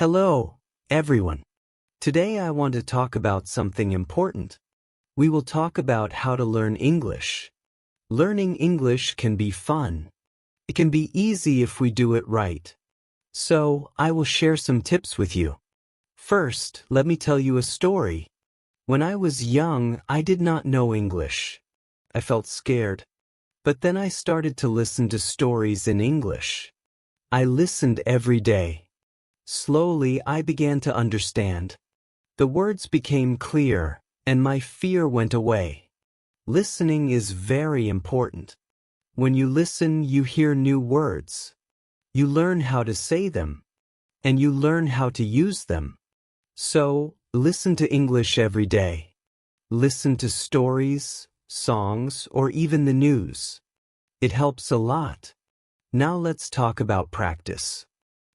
Hello, everyone. Today I want to talk about something important. We will talk about how to learn English. Learning English can be fun. It can be easy if we do it right. So, I will share some tips with you. First, let me tell you a story. When I was young, I did not know English. I felt scared. But then I started to listen to stories in English. I listened every day. Slowly, I began to understand. The words became clear, and my fear went away. Listening is very important. When you listen, you hear new words. You learn how to say them, and you learn how to use them. So, listen to English every day. Listen to stories, songs, or even the news. It helps a lot. Now let's talk about practice.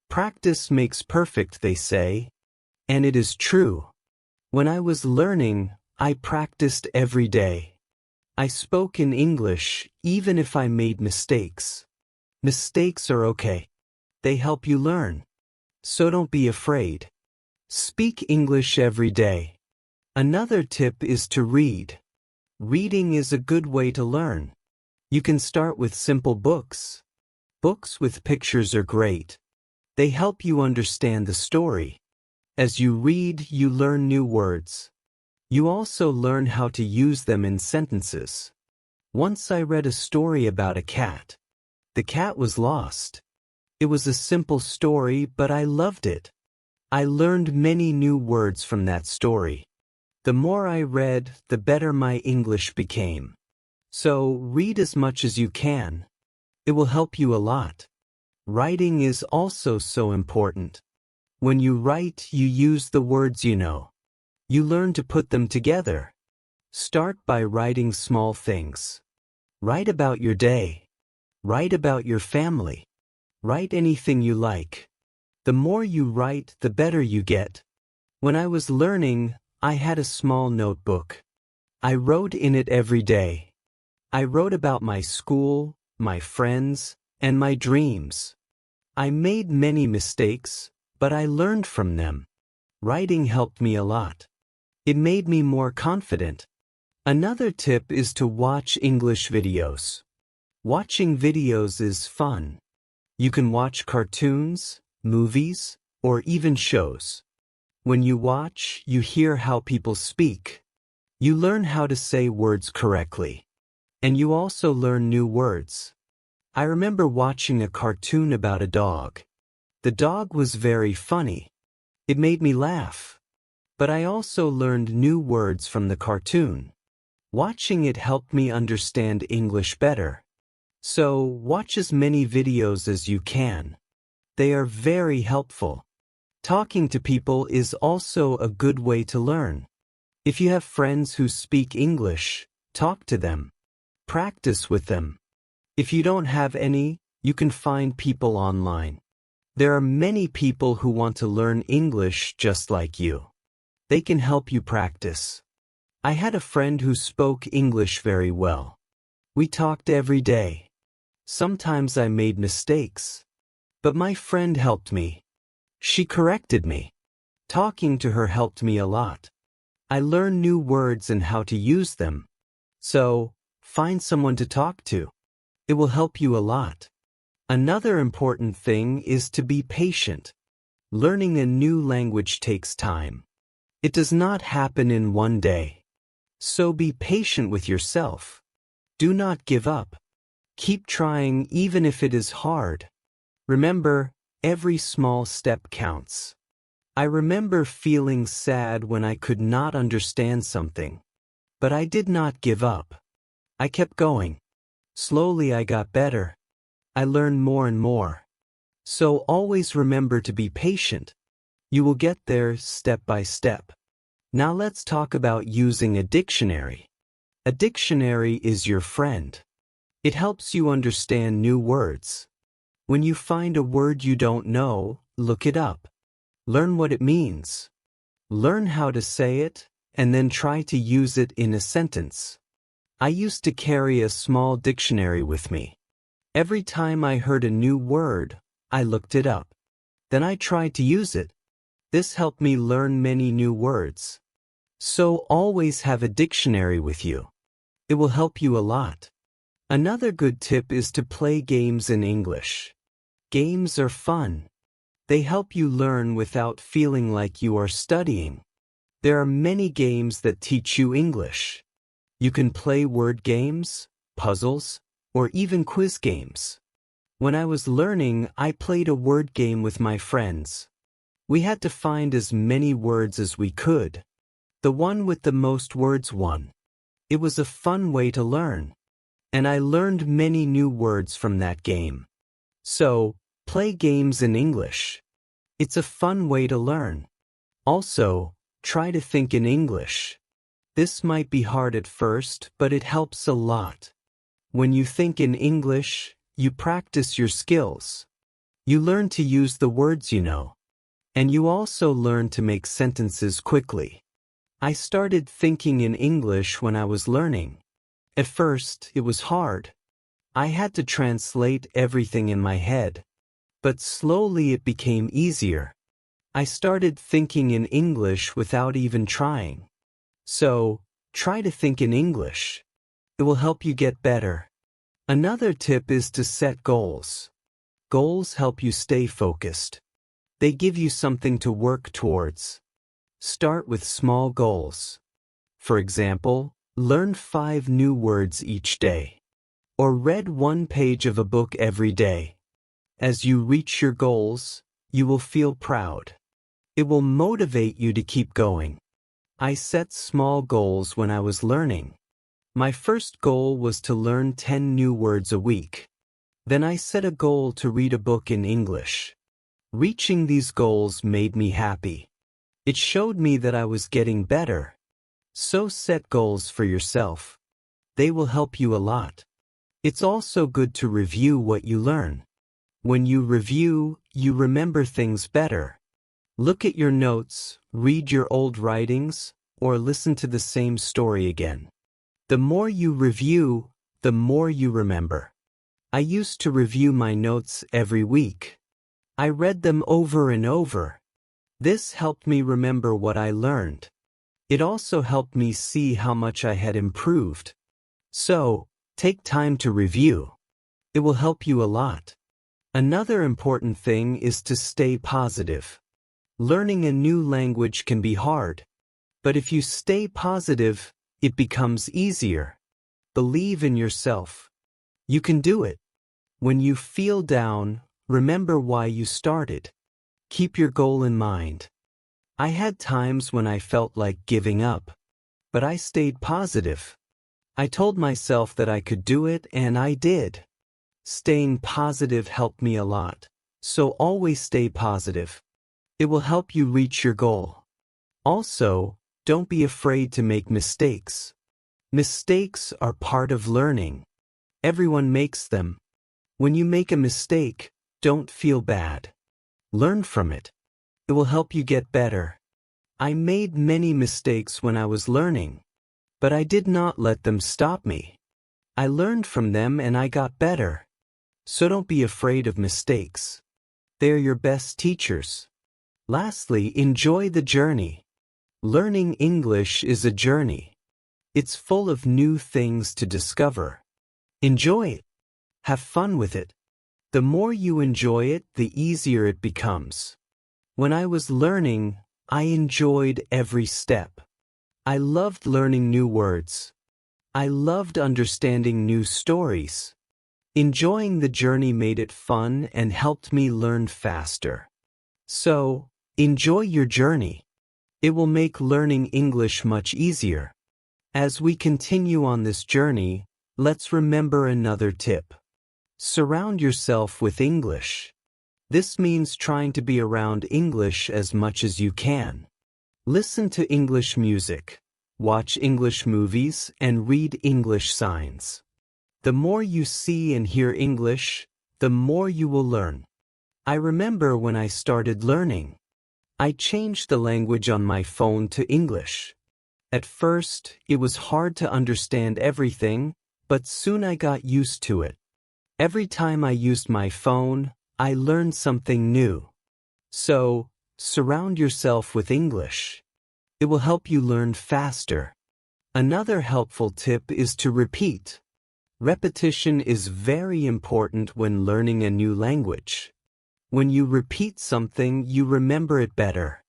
Practice makes perfect, they say. And it is true. When I was learning, I practiced every day. I spoke in English even if I made mistakes. Mistakes are okay. They help you learn. So don't be afraid. Speak English every day. Another tip is to read. Reading is a good way to learn. You can start with simple books. Books with pictures are great. They help you understand the story. As you read, you learn new words. You also learn how to use them in sentences. Once I read a story about a cat. The cat was lost. It was a simple story, but I loved it. I learned many new words from that story. The more I read, the better my English became. So, read as much as you can. It will help you a lot. Writing is also so important. When you write, you use the words you know. You learn to put them together. Start by writing small things. Write about your day. Write about your family. Write anything you like. The more you write, the better you get. When I was learning, I had a small notebook. I wrote in it every day. I wrote about my school, my friends, and my dreams. I made many mistakes, but I learned from them. Writing helped me a lot. It made me more confident. Another tip is to watch English videos. Watching videos is fun. You can watch cartoons, movies, or even shows. When you watch, you hear how people speak. You learn how to say words correctly. And you also learn new words. I remember watching a cartoon about a dog. The dog was very funny. It made me laugh. But I also learned new words from the cartoon. Watching it helped me understand English better. So, watch as many videos as you can. They are very helpful. Talking to people is also a good way to learn. If you have friends who speak English, talk to them. Practice with them. If you don't have any, you can find people online. There are many people who want to learn English just like you. They can help you practice. I had a friend who spoke English very well. We talked every day. Sometimes I made mistakes. But my friend helped me. She corrected me. Talking to her helped me a lot. I learned new words and how to use them. So, find someone to talk to. It will help you a lot. Another important thing is to be patient. Learning a new language takes time. It does not happen in one day. So be patient with yourself. Do not give up. Keep trying even if it is hard. Remember, every small step counts. I remember feeling sad when I could not understand something. But I did not give up. I kept going. Slowly I got better. I learned more and more. So always remember to be patient. You will get there step by step. Now let's talk about using a dictionary. A dictionary is your friend. It helps you understand new words. When you find a word you don't know, look it up. Learn what it means. Learn how to say it, and then try to use it in a sentence. I used to carry a small dictionary with me. Every time I heard a new word, I looked it up. Then I tried to use it. This helped me learn many new words. So always have a dictionary with you. It will help you a lot. Another good tip is to play games in English. Games are fun. They help you learn without feeling like you are studying. There are many games that teach you English. You can play word games, puzzles, or even quiz games. When I was learning, I played a word game with my friends. We had to find as many words as we could. The one with the most words won. It was a fun way to learn. And I learned many new words from that game. So, play games in English. It's a fun way to learn. Also, try to think in English. This might be hard at first, but it helps a lot. When you think in English, you practice your skills. You learn to use the words you know. And you also learn to make sentences quickly. I started thinking in English when I was learning. At first, it was hard. I had to translate everything in my head. But slowly it became easier. I started thinking in English without even trying. So, try to think in English. It will help you get better. Another tip is to set goals. Goals help you stay focused. They give you something to work towards. Start with small goals. For example, learn 5 new words each day. Or read 1 page of a book every day. As you reach your goals, you will feel proud. It will motivate you to keep going. I set small goals when I was learning. My first goal was to learn 10 new words a week. Then I set a goal to read a book in English. Reaching these goals made me happy. It showed me that I was getting better. So set goals for yourself. They will help you a lot. It's also good to review what you learn. When you review, you remember things better. Look at your notes, read your old writings, or listen to the same story again. The more you review, the more you remember. I used to review my notes every week. I read them over and over. This helped me remember what I learned. It also helped me see how much I had improved. So, take time to review. It will help you a lot. Another important thing is to stay positive. Learning a new language can be hard. But if you stay positive, it becomes easier. Believe in yourself. You can do it. When you feel down, remember why you started. Keep your goal in mind. I had times when I felt like giving up. But I stayed positive. I told myself that I could do it, and I did. Staying positive helped me a lot. So always stay positive. It will help you reach your goal. Also, don't be afraid to make mistakes. Mistakes are part of learning. Everyone makes them. When you make a mistake, don't feel bad. Learn from it. It will help you get better. I made many mistakes when I was learning, but I did not let them stop me. I learned from them and I got better. So don't be afraid of mistakes. They are your best teachers. Lastly, enjoy the journey. Learning English is a journey. It's full of new things to discover. Enjoy it. Have fun with it. The more you enjoy it, the easier it becomes. When I was learning, I enjoyed every step. I loved learning new words. I loved understanding new stories. Enjoying the journey made it fun and helped me learn faster. So, enjoy your journey. It will make learning English much easier. As we continue on this journey, let's remember another tip. Surround yourself with English. This means trying to be around English as much as you can. Listen to English music, watch English movies, and read English signs. The more you see and hear English, the more you will learn. I remember when I started learning. I changed the language on my phone to English. At first, it was hard to understand everything, but soon I got used to it. Every time I used my phone, I learned something new. So, Surround yourself with English. It will help you learn faster. Another helpful tip is to repeat. Repetition is very important when learning a new language. When you repeat something, you remember it better.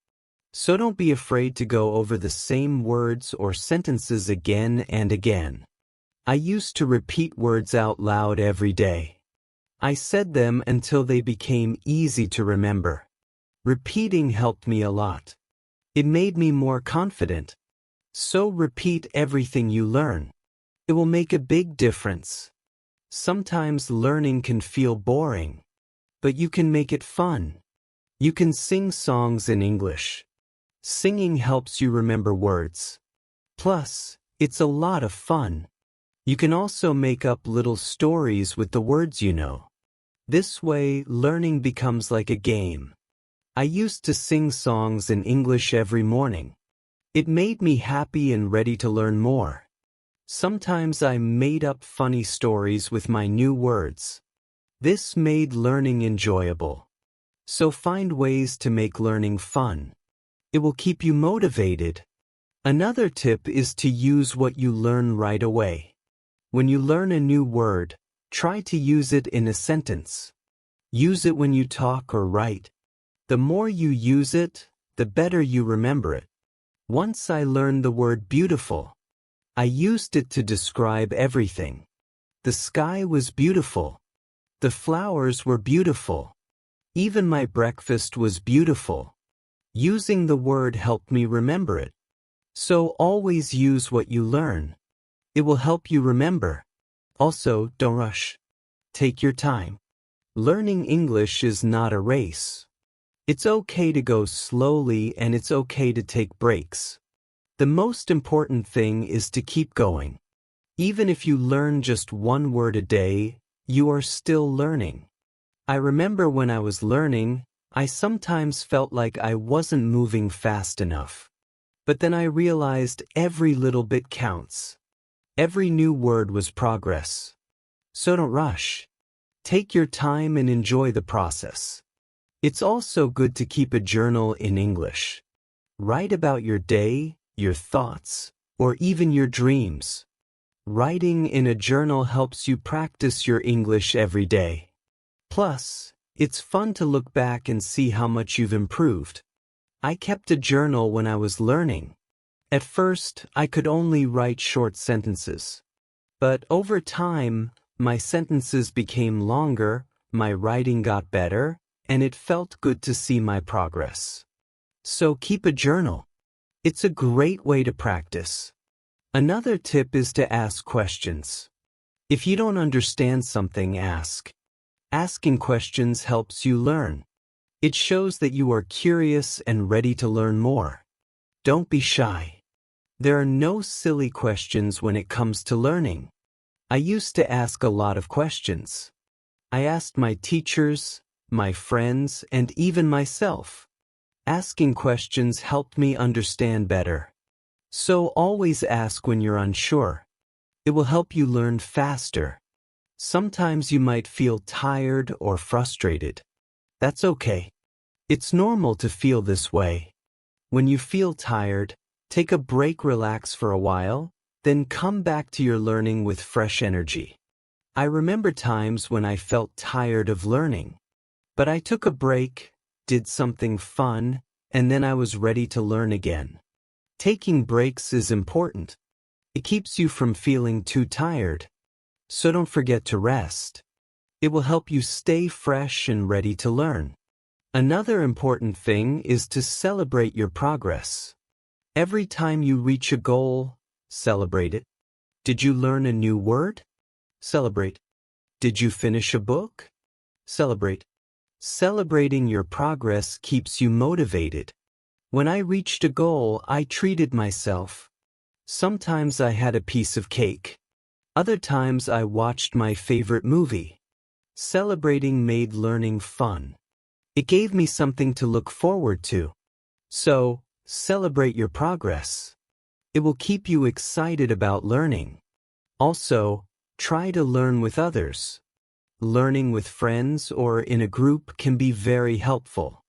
So don't be afraid to go over the same words or sentences again and again. I used to repeat words out loud every day. I said them until they became easy to remember. Repeating helped me a lot. It made me more confident. So repeat everything you learn. It will make a big difference. Sometimes learning can feel boring, but you can make it fun. You can sing songs in English. Singing helps you remember words. Plus, it's a lot of fun. You can also make up little stories with the words you know. This way, learning becomes like a game. I used to sing songs in English every morning. It made me happy and ready to learn more. Sometimes I made up funny stories with my new words. This made learning enjoyable. So find ways to make learning fun. It will keep you motivated. Another tip is to use what you learn right away. When you learn a new word, try to use it in a sentence. Use it when you talk or write. The more you use it, the better you remember it. Once I learned the word beautiful. I used it to describe everything. The sky was beautiful. The flowers were beautiful. Even my breakfast was beautiful. Using the word helped me remember it. So always use what you learn. It will help you remember. Also, don't rush. Take your time. Learning English is not a race. It's okay to go slowly and it's okay to take breaks. The most important thing is to keep going. Even if you learn just one word a day, you are still learning. I remember when I was learning, I sometimes felt like I wasn't moving fast enough. But then I realized every little bit counts. Every new word was progress. So don't rush. Take your time and enjoy the process. It's also good to keep a journal in English. Write about your day, your thoughts, or even your dreams. Writing in a journal helps you practice your English every day. Plus, it's fun to look back and see how much you've improved. I kept a journal when I was learning. At first, I could only write short sentences. But over time, my sentences became longer, my writing got better, and it felt good to see my progress. So keep a journal. It's a great way to practice. Another tip is to ask questions. If you don't understand something, ask. Asking questions helps you learn. It shows that you are curious and ready to learn more. Don't be shy. There are no silly questions when it comes to learning. I used to ask a lot of questions. I asked my teachers, my friends, and even myself. Asking questions helped me understand better. So always ask when you're unsure. It will help you learn faster. Sometimes you might feel tired or frustrated. That's okay. It's normal to feel this way. When you feel tired, take a break, relax for a while, then come back to your learning with fresh energy. I remember times when I felt tired of learning. But I took a break, did something fun, and then I was ready to learn again. Taking breaks is important. It keeps you from feeling too tired. So don't forget to rest. It will help you stay fresh and ready to learn. Another important thing is to celebrate your progress. Every time you reach a goal, celebrate it. Did you learn a new word? Celebrate. Did you finish a book? Celebrate. Celebrating your progress keeps you motivated. When I reached a goal, I treated myself. Sometimes I had a piece of cake. Other times I watched my favorite movie. Celebrating made learning fun. It gave me something to look forward to. So, celebrate your progress. It will keep you excited about learning. Also, try to learn with others. Learning with friends or in a group can be very helpful.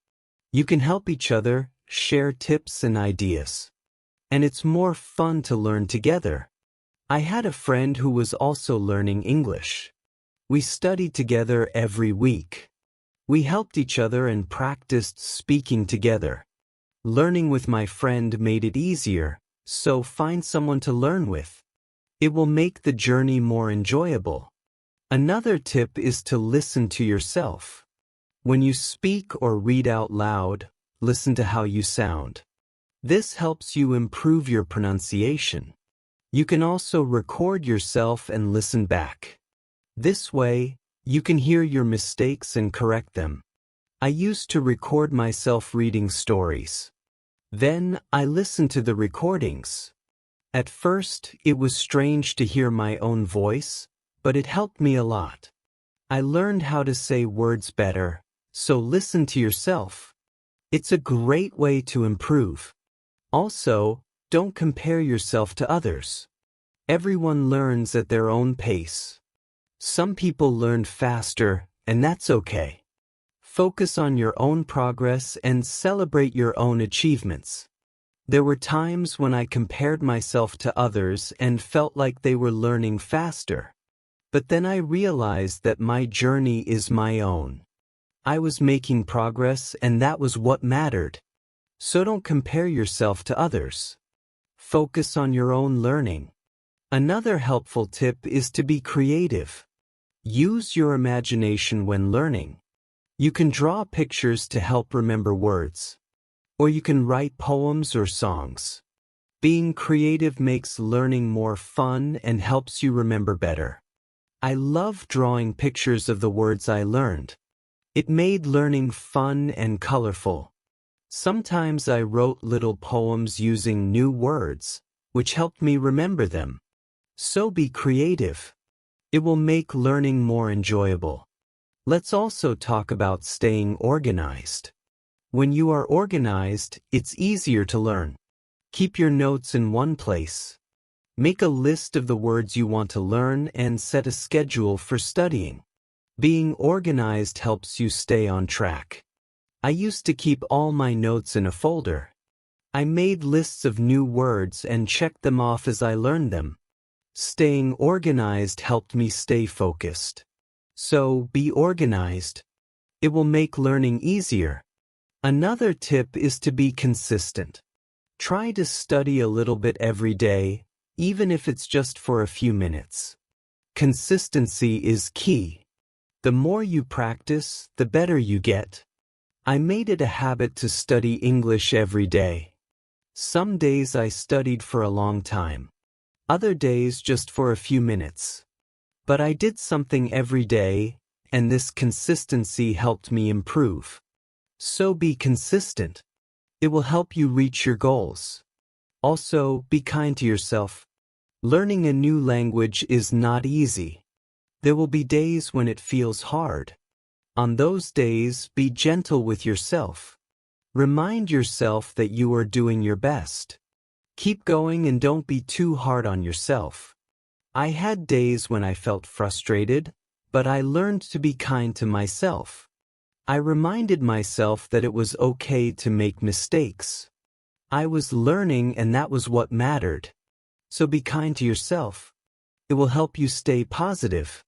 You can help each other, share tips and ideas. And it's more fun to learn together. I had a friend who was also learning English. We studied together every week. We helped each other and practiced speaking together. Learning with my friend made it easier, so find someone to learn with. It will make the journey more enjoyable. Another tip is to listen to yourself. When you speak or read out loud, listen to how you sound. This helps you improve your pronunciation. You can also record yourself and listen back. This way, you can hear your mistakes and correct them. I used to record myself reading stories. Then, I listened to the recordings. At first, it was strange to hear my own voice, but it helped me a lot. I learned how to say words better, so listen to yourself. It's a great way to improve. Also, don't compare yourself to others. Everyone learns at their own pace. Some people learn faster, and that's okay. Focus on your own progress and celebrate your own achievements. There were times when I compared myself to others and felt like they were learning faster. But then I realized that my journey is my own. I was making progress and that was what mattered. So don't compare yourself to others. Focus on your own learning. Another helpful tip is to be creative. Use your imagination when learning. You can draw pictures to help remember words. Or you can write poems or songs. Being creative makes learning more fun and helps you remember better. I love drawing pictures of the words I learned. It made learning fun and colorful. Sometimes I wrote little poems using new words, which helped me remember them. So be creative. It will make learning more enjoyable. Let's also talk about staying organized. When you are organized, it's easier to learn. Keep your notes in one place. Make a list of the words you want to learn and set a schedule for studying. Being organized helps you stay on track. I used to keep all my notes in a folder. I made lists of new words and checked them off as I learned them. Staying organized helped me stay focused. So, be organized. It will make learning easier. Another tip is to be consistent. Try to study a little bit every day, even if it's just for a few minutes. Consistency is key. The more you practice, the better you get. I made it a habit to study English every day. Some days I studied for a long time. Other days just for a few minutes. But I did something every day, and this consistency helped me improve. So be consistent. It will help you reach your goals. Also, be kind to yourself. Learning a new language is not easy. There will be days when it feels hard. On those days, be gentle with yourself. Remind yourself that you are doing your best. Keep going and don't be too hard on yourself. I had days when I felt frustrated, but I learned to be kind to myself. I reminded myself that it was okay to make mistakes. I was learning and that was what mattered. So be kind to yourself. It will help you stay positive.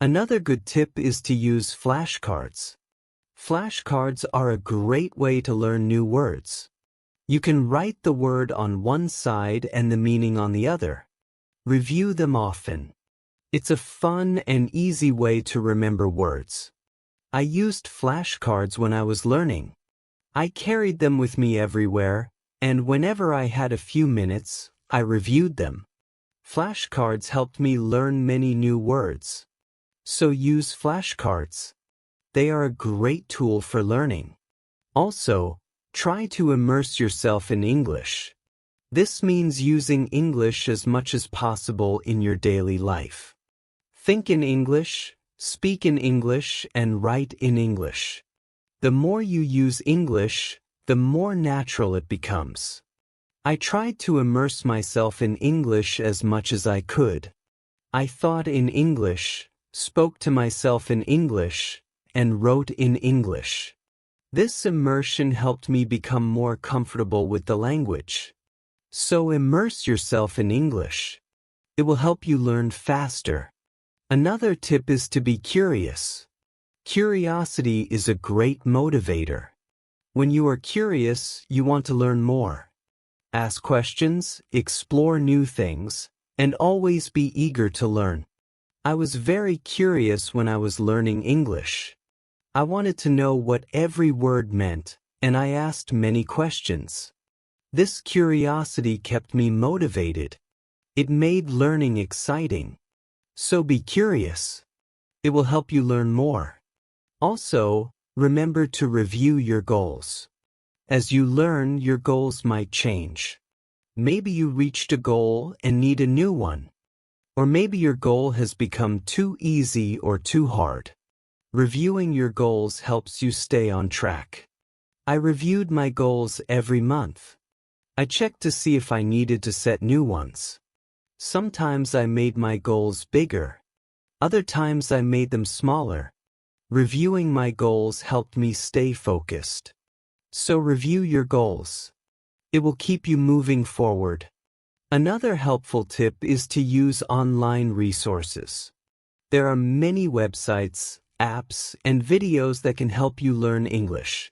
Another good tip is to use flashcards. Flashcards are a great way to learn new words. You can write the word on one side and the meaning on the other. Review them often. It's a fun and easy way to remember words. I used flashcards when I was learning. I carried them with me everywhere, and whenever I had a few minutes, I reviewed them. Flashcards helped me learn many new words. So use flashcards. They are a great tool for learning. Also, try to immerse yourself in English. This means using English as much as possible in your daily life. Think in English, speak in English, and write in English. The more you use English, the more natural it becomes. I tried to immerse myself in English as much as I could. I thought in English, spoke to myself in English, and wrote in English. This immersion helped me become more comfortable with the language. So immerse yourself in English. It will help you learn faster. Another tip is to be curious. Curiosity is a great motivator. When you are curious, you want to learn more. Ask questions, explore new things, and always be eager to learn. I was very curious when I was learning English. I wanted to know what every word meant, and I asked many questions. This curiosity kept me motivated. It made learning exciting. So be curious. It will help you learn more. Also, remember to review your goals. As you learn, your goals might change. Maybe you reached a goal and need a new one. Or maybe your goal has become too easy or too hard. Reviewing your goals helps you stay on track. I reviewed my goals every month. I checked to see if I needed to set new ones. Sometimes I made my goals bigger. Other times I made them smaller. Reviewing my goals helped me stay focused. So review your goals. It will keep you moving forward. Another helpful tip is to use online resources. There are many websites, apps, and videos that can help you learn English.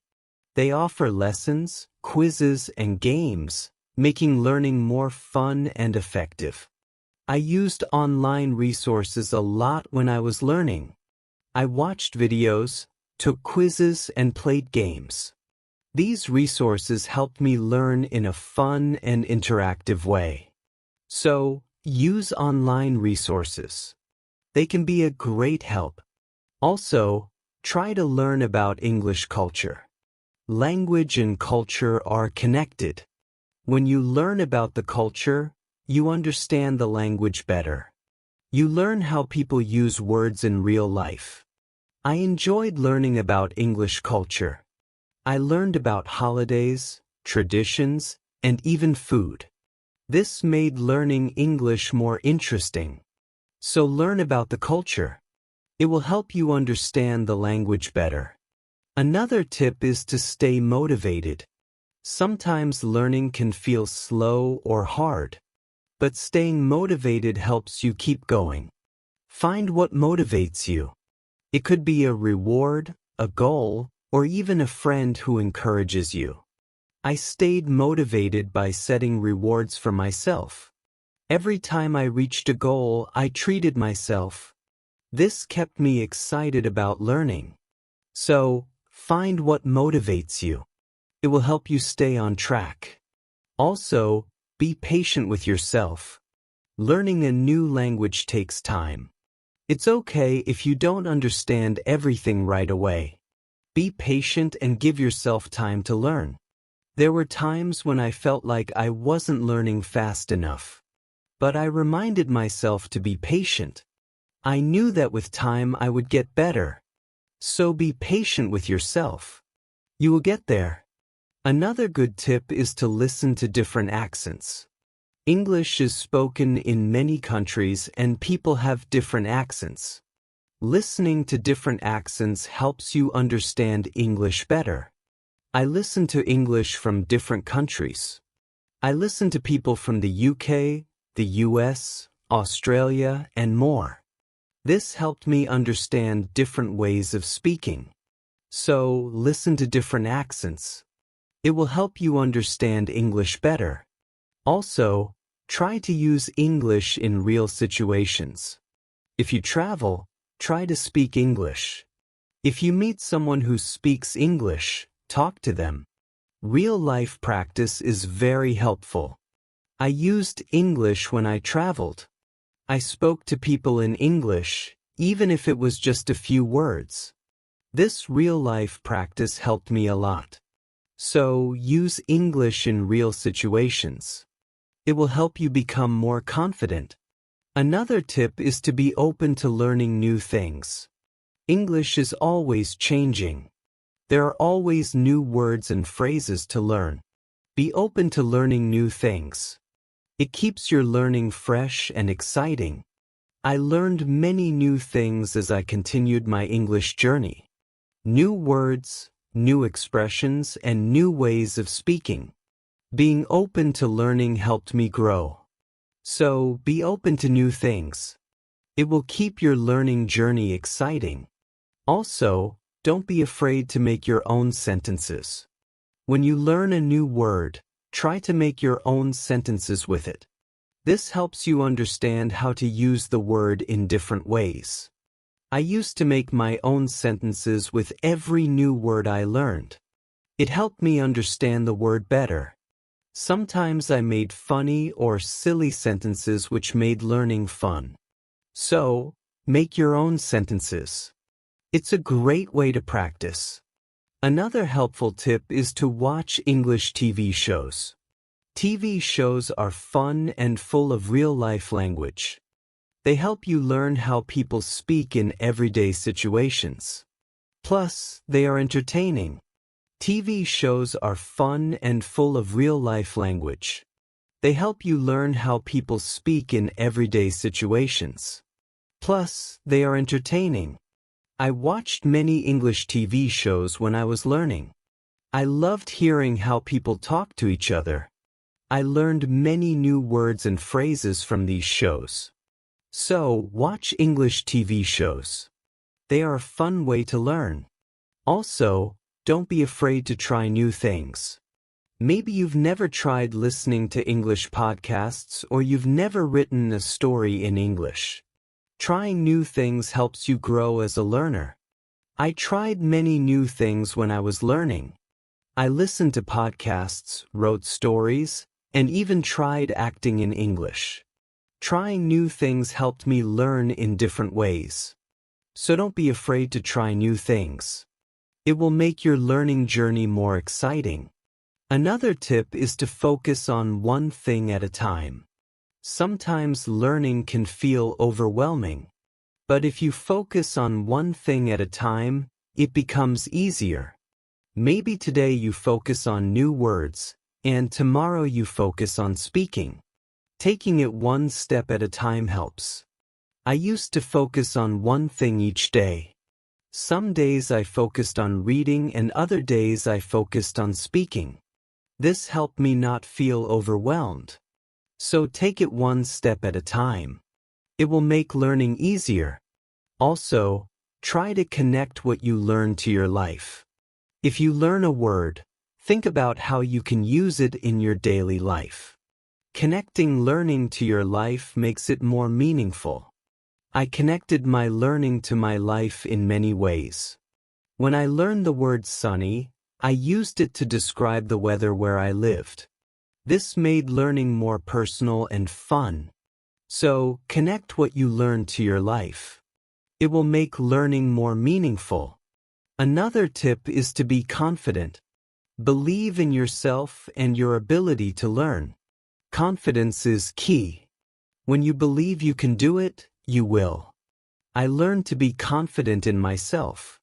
They offer lessons, quizzes, and games, making learning more fun and effective. I used online resources a lot when I was learning. I watched videos, took quizzes, and played games. These resources helped me learn in a fun and interactive way. So, use online resources. They can be a great help. Also, try to learn about English culture. Language and culture are connected. When you learn about the culture, you understand the language better. You learn how people use words in real life. I enjoyed learning about English culture. I learned about holidays, traditions, and even food. This made learning English more interesting. So learn about the culture. It will help you understand the language better. Another tip is to stay motivated. Sometimes learning can feel slow or hard. But staying motivated helps you keep going. Find what motivates you. It could be a reward, a goal, or even a friend who encourages you. I stayed motivated by setting rewards for myself. Every time I reached a goal, I treated myself. This kept me excited about learning. So, find what motivates you. It will help you stay on track. Also, be patient with yourself. Learning a new language takes time. It's okay if you don't understand everything right away. Be patient and give yourself time to learn. There were times when I felt like I wasn't learning fast enough. But I reminded myself to be patient. I knew that with time I would get better. So be patient with yourself. You will get there. Another good tip is to listen to different accents. English is spoken in many countries and people have different accents. Listening to different accents helps you understand English better. I listen to English from different countries. I listen to people from the UK, the US, Australia, and more. This helped me understand different ways of speaking. So, listen to different accents. It will help you understand English better. Also, try to use English in real situations. If you travel, try to speak English. If you meet someone who speaks English, talk to them. Real-life practice is very helpful. I used English when I traveled. I spoke to people in English, even if it was just a few words. This real-life practice helped me a lot. So, use English in real situations. It will help you become more confident. Another tip is to be open to learning new things. English is always changing. There are always new words and phrases to learn. Be open to learning new things. It keeps your learning fresh and exciting. I learned many new things as I continued my English journey. New words, new expressions, and new ways of speaking. Being open to learning helped me grow. So, be open to new things. It will keep your learning journey exciting. Also, don't be afraid to make your own sentences. When you learn a new word, try to make your own sentences with it. This helps you understand how to use the word in different ways. I used to make my own sentences with every new word I learned. It helped me understand the word better. Sometimes I made funny or silly sentences which made learning fun. So, make your own sentences. It's a great way to practice. Another helpful tip is to watch English TV shows. TV shows are fun and full of real-life language. They help you learn how people speak in everyday situations. Plus, they are entertaining. TV shows are fun and full of real-life language. They help you learn how people speak in everyday situations. Plus, they are entertaining. I watched many English TV shows when I was learning. I loved hearing how people talk to each other. I learned many new words and phrases from these shows. So, watch English TV shows. They are a fun way to learn. Also, don't be afraid to try new things. Maybe you've never tried listening to English podcasts or you've never written a story in English. Trying new things helps you grow as a learner. I tried many new things when I was learning. I listened to podcasts, wrote stories, and even tried acting in English. Trying new things helped me learn in different ways. So don't be afraid to try new things. It will make your learning journey more exciting. Another tip is to focus on one thing at a time. Sometimes learning can feel overwhelming. But if you focus on one thing at a time, it becomes easier. Maybe today you focus on new words, and tomorrow you focus on speaking. Taking it one step at a time helps. I used to focus on one thing each day. Some days I focused on reading and other days I focused on speaking. This helped me not feel overwhelmed. So take it one step at a time. It will make learning easier. Also, try to connect what you learn to your life. If you learn a word, think about how you can use it in your daily life. Connecting learning to your life makes it more meaningful. I connected my learning to my life in many ways. When I learned the word sunny, I used it to describe the weather where I lived. This made learning more personal and fun. So, connect what you learned to your life. It will make learning more meaningful. Another tip is to be confident. Believe in yourself and your ability to learn. Confidence is key. When you believe you can do it, you will. I learned to be confident in myself.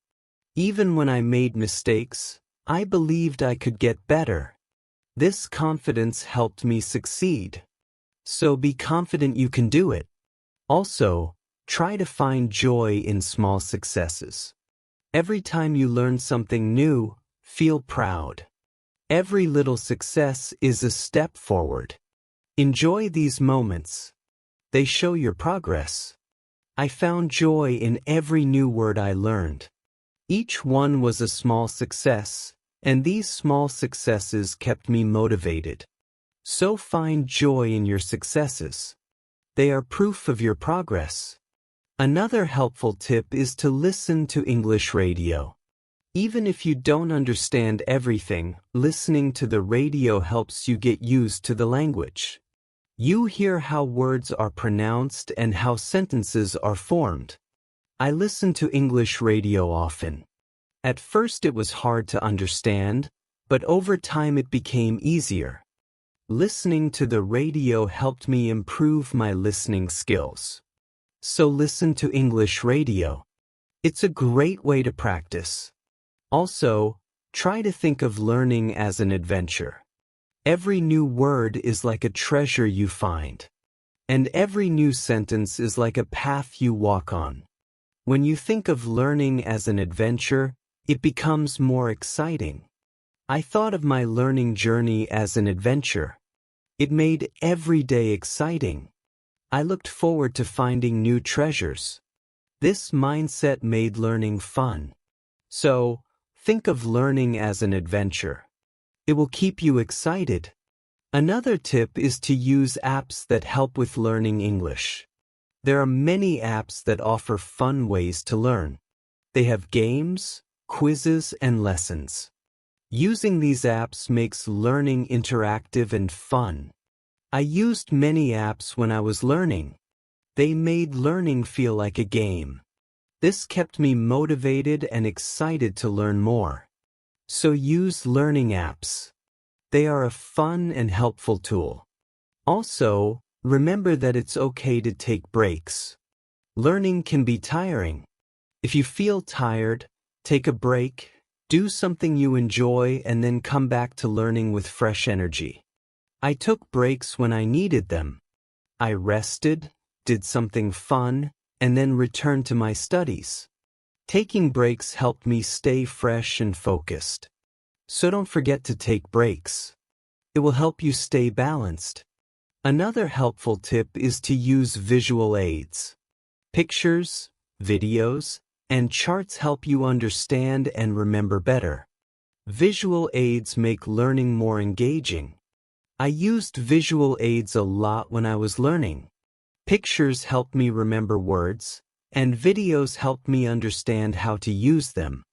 Even when I made mistakes, I believed I could get better. This confidence helped me succeed. So be confident you can do it. Also, try to find joy in small successes. Every time you learn something new, feel proud. Every little success is a step forward. Enjoy these moments. They show your progress. I found joy in every new word I learned. Each one was a small success, and these small successes kept me motivated. So find joy in your successes. They are proof of your progress. Another helpful tip is to listen to English radio. Even if you don't understand everything, listening to the radio helps you get used to the language. You hear how words are pronounced and how sentences are formed. I listen to English radio often. At first it was hard to understand, but over time it became easier. Listening to the radio helped me improve my listening skills. So listen to English radio. It's a great way to practice. Also, try to think of learning as an adventure. Every new word is like a treasure you find. And every new sentence is like a path you walk on. When you think of learning as an adventure, it becomes more exciting. I thought of my learning journey as an adventure. It made every day exciting. I looked forward to finding new treasures. This mindset made learning fun. So, think of learning as an adventure. It will keep you excited. Another tip is to use apps that help with learning English. There are many apps that offer fun ways to learn. They have games, quizzes, and lessons. Using these apps makes learning interactive and fun. I used many apps when I was learning. They made learning feel like a game. This kept me motivated and excited to learn more. So use learning apps. They are a fun and helpful tool. Also, remember that it's okay to take breaks. Learning can be tiring. If you feel tired, take a break, do something you enjoy, and then come back to learning with fresh energy. I took breaks when I needed them. I rested, did something fun, and then returned to my studies. Taking breaks helped me stay fresh and focused. So don't forget to take breaks. It will help you stay balanced. Another helpful tip is to use visual aids. Pictures, videos, and charts help you understand and remember better. Visual aids make learning more engaging. I used visual aids a lot when I was learning. Pictures helped me remember words, and videos helped me understand how to use them.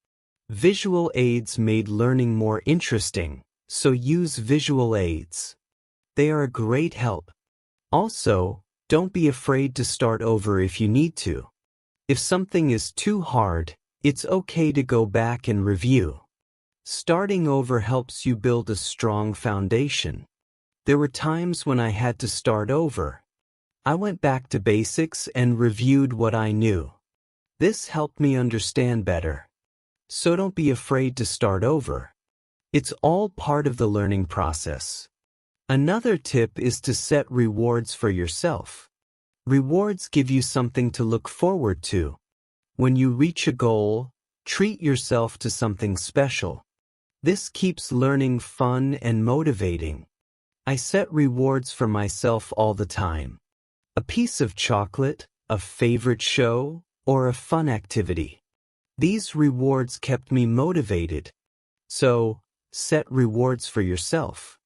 Visual aids made learning more interesting, so use visual aids. They are a great help. Also, don't be afraid to start over if you need to. If something is too hard, it's okay to go back and review. Starting over helps you build a strong foundation. There were times when I had to start over. I went back to basics and reviewed what I knew. This helped me understand better. So don't be afraid to start over. It's all part of the learning process. Another tip is to set rewards for yourself. Rewards give you something to look forward to. When you reach a goal, treat yourself to something special. This keeps learning fun and motivating. I set rewards for myself all the time. A piece of chocolate, a favorite show, or a fun activity. These rewards kept me motivated. So, set rewards for yourself.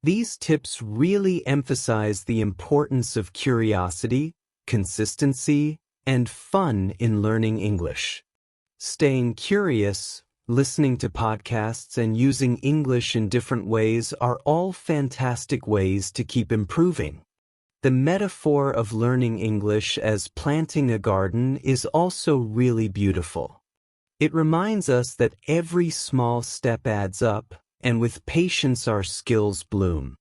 These tips really emphasize the importance of curiosity, consistency, and fun in learning English. Staying curious, listening to podcasts, and using English in different ways are all fantastic ways to keep improving. The metaphor of learning English as planting a garden is also really beautiful. It reminds us that every small step adds up, and with patience our skills bloom.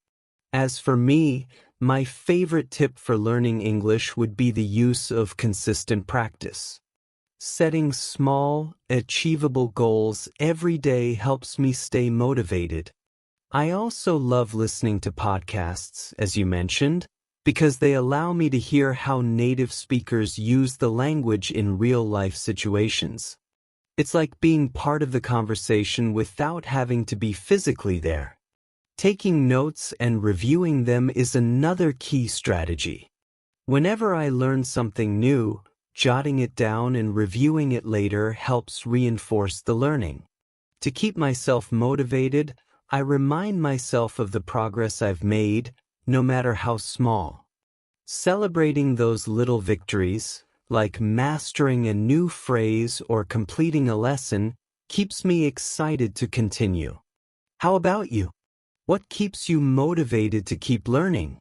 As for me, my favorite tip for learning English would be the use of consistent practice. Setting small, achievable goals every day helps me stay motivated. I also love listening to podcasts, as you mentioned, because they allow me to hear how native speakers use the language in real-life situations. It's like being part of the conversation without having to be physically there. Taking notes and reviewing them is another key strategy. Whenever I learn something new, jotting it down and reviewing it later helps reinforce the learning. To keep myself motivated, I remind myself of the progress I've made, no matter how small. Celebrating those little victories, like mastering a new phrase or completing a lesson, keeps me excited to continue. How about you? What keeps you motivated to keep learning?